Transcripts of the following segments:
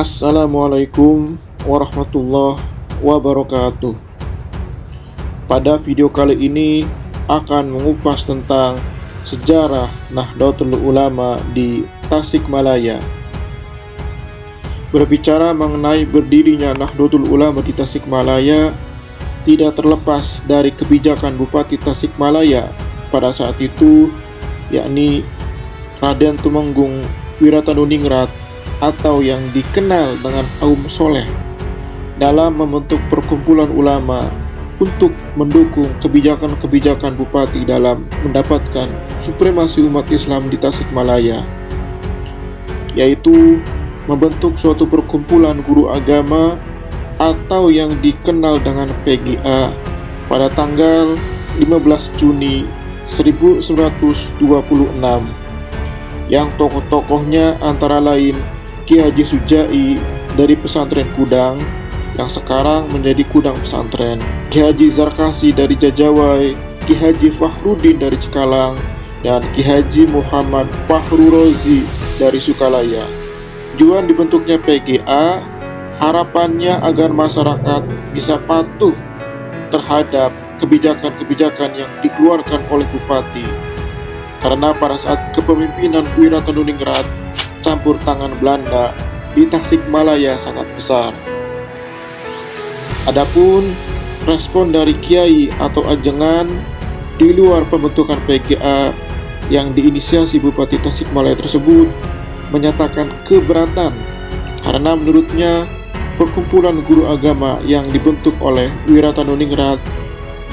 Assalamualaikum warahmatullahi wabarakatuh. Pada video kali ini akan mengupas tentang sejarah Nahdlatul Ulama di Tasikmalaya. Berbicara mengenai berdirinya Nahdlatul Ulama di Tasikmalaya tidak terlepas dari kebijakan Bupati Tasikmalaya pada saat itu, yakni Raden Tumenggung Wiratanuningrat atau yang dikenal dengan Aum Soleh, dalam membentuk perkumpulan ulama untuk mendukung kebijakan-kebijakan Bupati dalam mendapatkan supremasi umat Islam di Tasikmalaya, yaitu membentuk suatu perkumpulan guru agama atau yang dikenal dengan PGA pada tanggal 15 Juni 1926, yang tokoh-tokohnya antara lain Ki Haji Sujai dari pesantren Kudang yang sekarang menjadi Kudang Pesantren, Ki Haji Zarkasi dari Jajawai, Ki Haji Fakhruddin dari Cikalang, dan Ki Haji Muhammad Fahru Rozi dari Sukalaya. Tujuan dibentuknya PGA harapannya agar masyarakat bisa patuh terhadap kebijakan-kebijakan yang dikeluarkan oleh Bupati, karena pada saat kepemimpinan Wiratanuningrat campur tangan Belanda di Tasikmalaya sangat besar. Adapun respon dari kiai atau ajengan di luar pembentukan PGA yang diinisiasi Bupati Tasikmalaya tersebut menyatakan keberatan, karena menurutnya perkumpulan guru agama yang dibentuk oleh Wiratanuningrat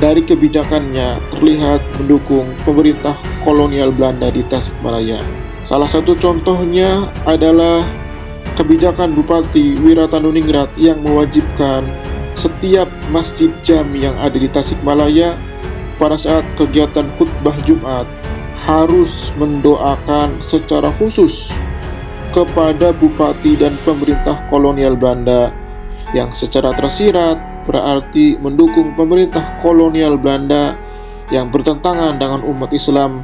dari kebijakannya terlihat mendukung pemerintah kolonial Belanda di Tasikmalaya. Salah satu contohnya adalah kebijakan Bupati Wiratanuningrat yang mewajibkan setiap masjid jami yang ada di Tasikmalaya pada saat kegiatan khutbah Jumat harus mendoakan secara khusus kepada Bupati dan pemerintah kolonial Belanda, yang secara tersirat berarti mendukung pemerintah kolonial Belanda yang bertentangan dengan umat Islam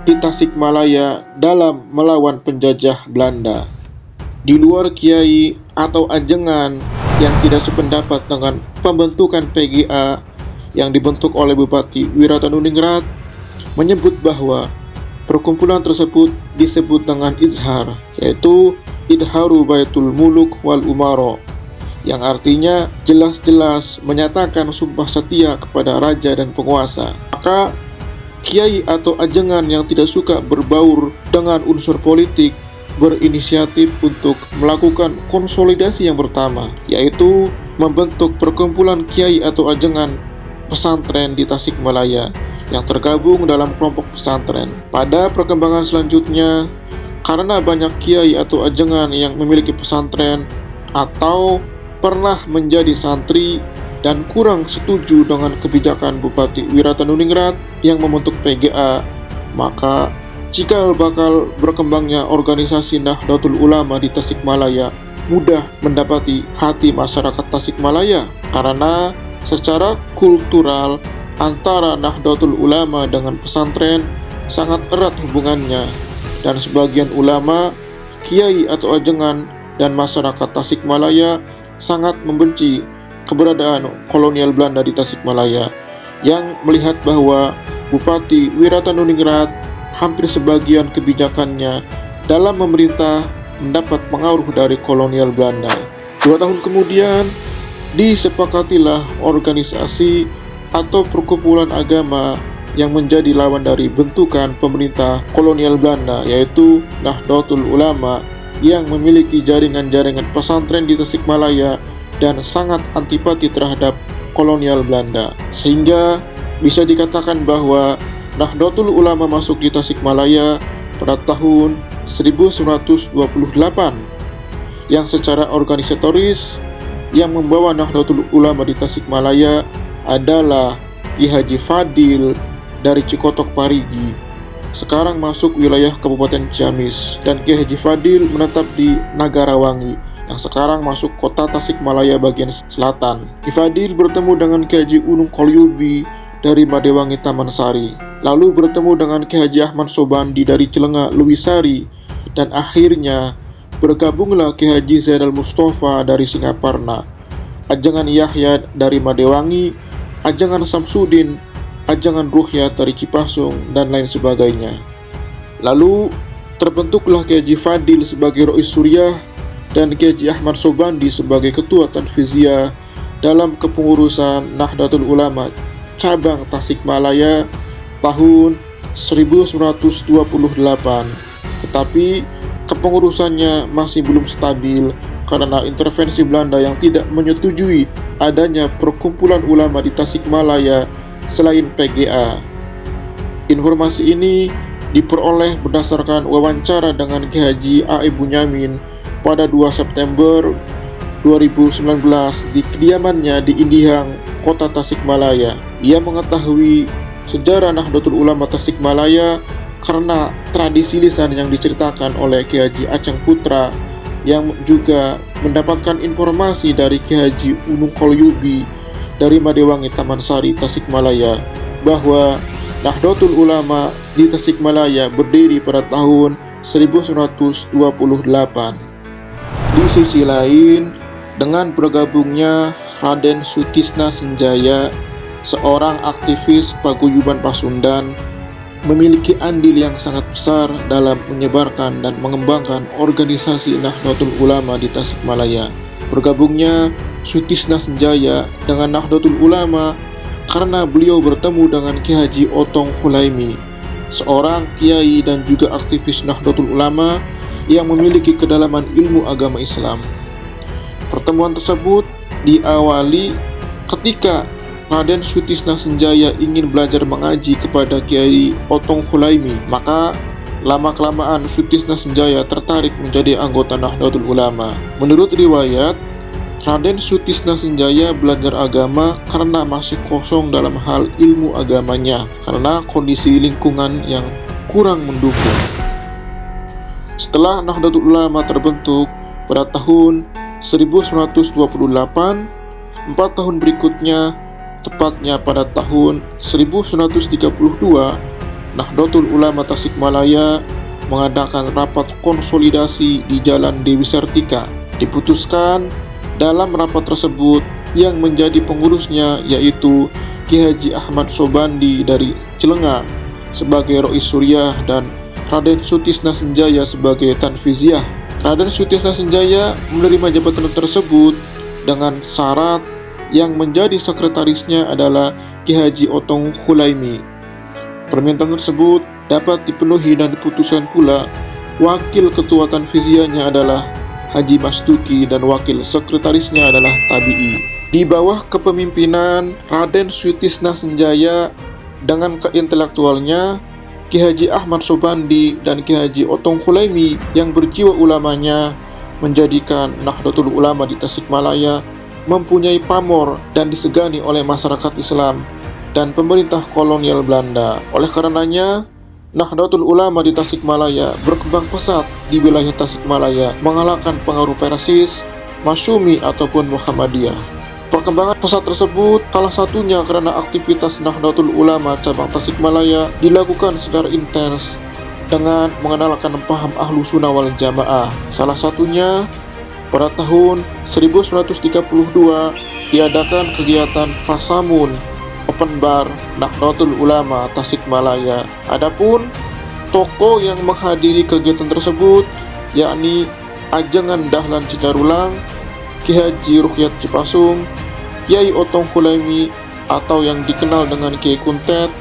di Tasikmalaya dalam melawan penjajah Belanda. Di luar kiai atau ajengan yang tidak sependapat dengan pembentukan PGA yang dibentuk oleh Bupati Wiratanuningrat menyebut bahwa perkumpulan tersebut disebut dengan Izhar, yaitu Idharu Baitul Muluk wal Umaro, yang artinya jelas-jelas menyatakan sumpah setia kepada raja dan penguasa. Maka kiai atau ajengan yang tidak suka berbaur dengan unsur politik berinisiatif untuk melakukan konsolidasi yang pertama, yaitu membentuk perkumpulan kiai atau ajengan pesantren di Tasikmalaya yang tergabung dalam kelompok pesantren. Pada perkembangan selanjutnya, karena banyak kiai atau ajengan yang memiliki pesantren atau pernah menjadi santri dan kurang setuju dengan kebijakan Bupati Wiratanuningrat yang membentuk PGA, maka cikal bakal berkembangnya organisasi Nahdlatul Ulama di Tasikmalaya mudah mendapati hati masyarakat Tasikmalaya, karena secara kultural antara Nahdlatul Ulama dengan pesantren sangat erat hubungannya, dan sebagian ulama, kiai atau ajengan, dan masyarakat Tasikmalaya sangat membenci keberadaan kolonial Belanda di Tasikmalaya, yang melihat bahwa Bupati Wiratanuningrat hampir sebagian kebijakannya dalam memerintah mendapat pengaruh dari kolonial Belanda. 2 tahun kemudian disepakatilah organisasi atau perkumpulan agama yang menjadi lawan dari bentukan pemerintah kolonial Belanda, yaitu Nahdlatul Ulama, yang memiliki jaringan-jaringan pesantren di Tasikmalaya dan sangat antipati terhadap kolonial Belanda, sehingga bisa dikatakan bahwa Nahdlatul Ulama masuk di Tasikmalaya pada tahun 1928, yang secara organisatoris yang membawa Nahdlatul Ulama di Tasikmalaya adalah Ki Haji Fadil dari Cikotok Parigi, sekarang masuk wilayah Kabupaten Ciamis, dan Ki Haji Fadil menetap di Nagarawangi yang sekarang masuk kota Tasikmalaya bagian selatan. Ki Fadil bertemu dengan Ki Haji Unung Kolyubi dari Madewangi Taman Sari, lalu bertemu dengan Ki Haji Ahmad Sobandi dari Celenga Luwisari, dan akhirnya bergabunglah Ki Haji Zainal Mustafa dari Singaparna, Ajangan Yahya dari Madewangi, Ajangan Samsudin, Ajangan Ruhyat dari Cipasung, dan lain sebagainya. Lalu terbentuklah Ki Haji Fadil sebagai Rois Suriah dan Ki Haji Ahmad Sobandi sebagai Ketua Tanfiziyah dalam kepengurusan Nahdlatul Ulama cabang Tasikmalaya tahun 1928. Tetapi kepengurusannya masih belum stabil karena intervensi Belanda yang tidak menyetujui adanya perkumpulan ulama di Tasikmalaya selain PGA. Informasi ini diperoleh berdasarkan wawancara dengan Ki Haji A.E. Bunyamin pada 2 September 2019 di kediamannya di Indihang, kota Tasikmalaya. Ia mengetahui sejarah Nahdlatul Ulama Tasikmalaya karena tradisi lisan yang diceritakan oleh Ki Haji Aceng Putra, yang juga mendapatkan informasi dari Ki Haji Unung Kolyubi dari Madewangi Taman Sari Tasikmalaya bahwa Nahdlatul Ulama di Tasikmalaya berdiri pada tahun 1928. Di sisi lain, dengan bergabungnya Raden Sutisna Senjaya, seorang aktivis paguyuban Pasundan, memiliki andil yang sangat besar dalam menyebarkan dan mengembangkan organisasi Nahdlatul Ulama di Tasikmalaya. Bergabungnya Sutisna Senjaya dengan Nahdlatul Ulama karena beliau bertemu dengan Ki Haji Otong Hulaimi, seorang kiai dan juga aktivis Nahdlatul Ulama yang memiliki kedalaman ilmu agama Islam. Pertemuan tersebut diawali ketika Raden Sutisna Senjaya ingin belajar mengaji kepada Kiai Otong Hulaimi, maka lama-kelamaan Sutisna Senjaya tertarik menjadi anggota Nahdlatul Ulama. Menurut riwayat, Raden Sutisna Senjaya belajar agama karena masih kosong dalam hal ilmu agamanya karena kondisi lingkungan yang kurang mendukung. Setelah Nahdlatul Ulama terbentuk pada tahun 1928, 4 tahun berikutnya, tepatnya pada tahun 1932, Nahdlatul Ulama Tasikmalaya mengadakan rapat konsolidasi di Jalan Dewi Sartika. Diputuskan dalam rapat tersebut yang menjadi pengurusnya yaitu Ki Haji Ahmad Sobandi dari Cilenga sebagai Rois Suriah dan Raden Sutisna Senjaya sebagai Tanfiziyah. Raden Sutisna Senjaya menerima jabatan tersebut dengan syarat yang menjadi sekretarisnya adalah Ki Haji Otong Hulaimi. Permintaan tersebut dapat dipenuhi dan diputuskan pula. Wakil ketua Tanfiziyahnya adalah Haji Masduki dan wakil sekretarisnya adalah Tabi'i. Di bawah kepemimpinan Raden Sutisna Senjaya dengan keintelektualnya, Ki Haji Ahmad Sobandi dan Ki Haji Otong Hulaimi yang berjiwa ulamanya menjadikan Nahdlatul Ulama di Tasikmalaya mempunyai pamor dan disegani oleh masyarakat Islam dan pemerintah kolonial Belanda. Oleh karenanya, Nahdlatul Ulama di Tasikmalaya berkembang pesat di wilayah Tasikmalaya, mengalahkan pengaruh Persis, Masyumi ataupun Muhammadiyah. Perkembangan pesat tersebut salah satunya karena aktivitas Nahdlatul Ulama cabang Tasikmalaya dilakukan secara intens dengan mengenalkan paham Ahlu Sunnah wal Jamaah. Salah satunya pada tahun 1932 diadakan kegiatan Pasamun Open Bar Nahdlatul Ulama Tasikmalaya. Adapun tokoh yang menghadiri kegiatan tersebut yakni Ajangan Dahlan Cicarulang, Ki Haji Ruhyat Cipasung, Kiai Otong Hulaimi atau yang dikenal dengan Kiai Kuntet,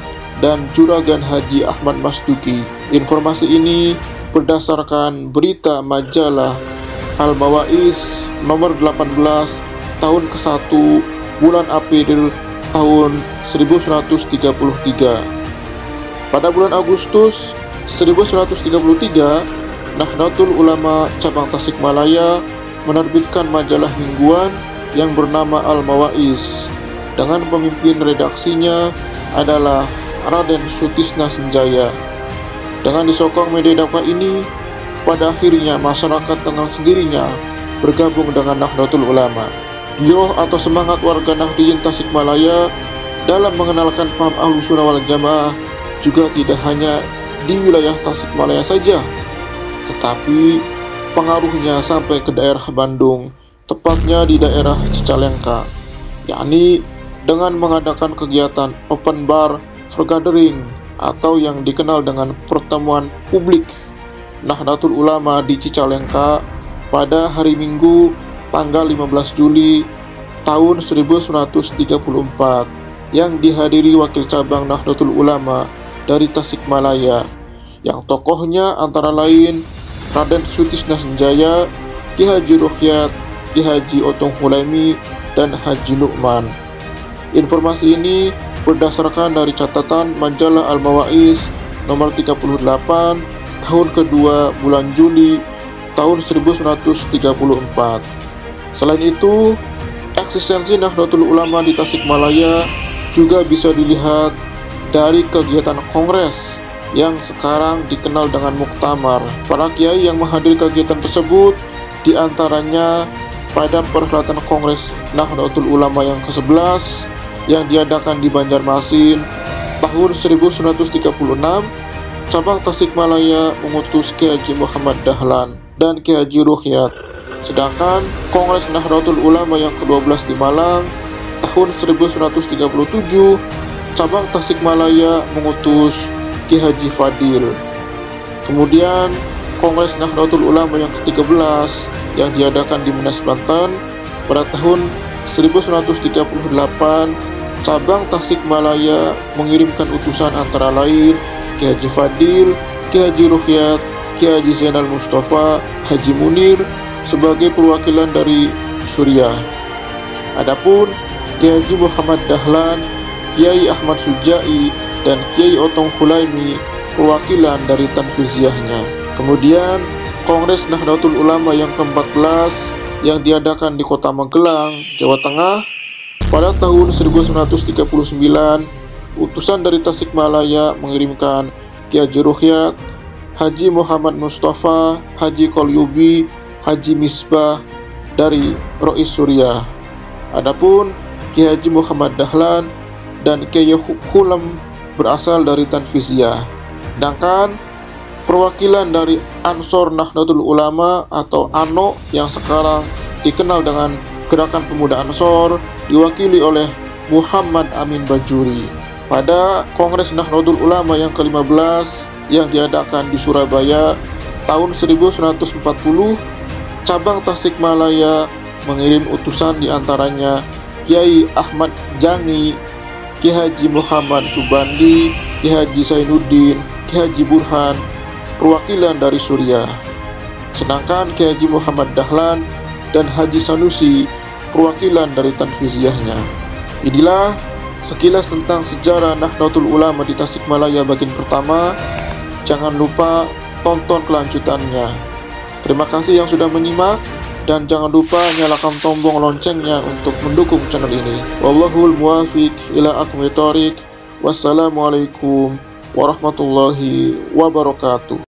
dan Juragan Haji Ahmad Masduki. Informasi ini berdasarkan berita majalah Al-Mawaiz nomor 18 tahun ke-1 bulan April tahun 1933. Pada bulan Agustus 1933, Nahdlatul Ulama cabang Tasikmalaya menerbitkan majalah mingguan yang bernama Al-Mawaiz dengan pemimpin redaksinya adalah Raden Sutisna Senjaya. Dengan disokong media dakwah ini, pada akhirnya masyarakat dengan sendirinya bergabung dengan Nahdlatul Ulama. Giroh atau semangat warga Nahdliyin Tasikmalaya dalam mengenalkan paham Ahlu Sunnah wal Jamaah juga tidak hanya di wilayah Tasikmalaya saja, tetapi pengaruhnya sampai ke daerah Bandung, tepatnya di daerah Cicalengka, yakni dengan mengadakan kegiatan open bar forgathering atau yang dikenal dengan pertemuan publik Nahdlatul Ulama di Cicalengka pada hari Minggu tanggal 15 Juli tahun 1934 yang dihadiri wakil cabang Nahdlatul Ulama dari Tasikmalaya, yang tokohnya antara lain Raden Sutisna Senjaya, Ki Haji Ruhyat, Ki Haji Otong Hulaimi, dan Haji Nu'man. Informasi ini berdasarkan dari catatan majalah Al-Mawaiz nomor 38 tahun kedua bulan Juli tahun 1934. Selain itu, eksistensi Nahdlatul Ulama di Tasikmalaya juga bisa dilihat dari kegiatan kongres yang sekarang dikenal dengan muktamar. Para kiai yang menghadiri kegiatan tersebut diantaranya pada perhelatan Kongres Nahdlatul Ulama yang ke-11 yang diadakan di Banjarmasin tahun 1936, cabang Tasikmalaya mengutus Ki Haji Muhammad Dahlan dan Ki Haji Ruhyat. Sedangkan Kongres Nahdlatul Ulama yang ke-12 di Malang tahun 1937, cabang Tasikmalaya mengutus Ki Haji Fadil. Kemudian Kongres Nahdlatul Ulama yang ke-13 yang diadakan di Menes, Banten pada tahun 1938, cabang Tasikmalaya mengirimkan utusan antara lain Ki Haji Fadil, Ki Haji Ruhyat, Ki Haji Zainal Mustafa, Haji Munir sebagai perwakilan dari Suriah. Adapun Ki Haji Muhammad Dahlan, Kiai Ahmad Sujai, dan Kiai Otong Hulaimi perwakilan dari Tanfiziahnya. Kemudian Kongres Nahdlatul Ulama yang ke-14 yang diadakan di Kota Magelang, Jawa Tengah pada tahun 1939, utusan dari Tasikmalaya mengirimkan Ki Haji Ruhyat, Haji Muhammad Mustafa, Haji Qalyubi, Haji Misbah dari Rois Suriah. Adapun Ki Haji Muhammad Dahlan dan Kiai Hulam berasal dari Tanfiziah. Sedangkan perwakilan dari Ansor Nahdlatul Ulama atau ANO yang sekarang dikenal dengan Gerakan Pemuda Ansor diwakili oleh Muhammad Amin Bajuri. Pada Kongres Nahdlatul Ulama yang ke-15 yang diadakan di Surabaya tahun 1940, cabang Tasikmalaya mengirim utusan diantaranya Kiai Ahmad Jangi, Ki Haji Muhammad Subandi, Ki Haji Zainuddin, Ki Haji Burhan, perwakilan dari Suriah. Sedangkan Ki Haji Muhammad Dahlan dan Haji Sanusi perwakilan dari Tanfiziahnya. Inilah sekilas tentang sejarah Nahdlatul Ulama di Tasikmalaya bagian pertama. Jangan lupa tonton kelanjutannya. Terima kasih yang sudah menyimak. Dan jangan lupa nyalakan tombol loncengnya untuk mendukung channel ini. Wallahul muwafiq ila aqwamit thoriq. Wassalamualaikum warahmatullahi wabarakatuh.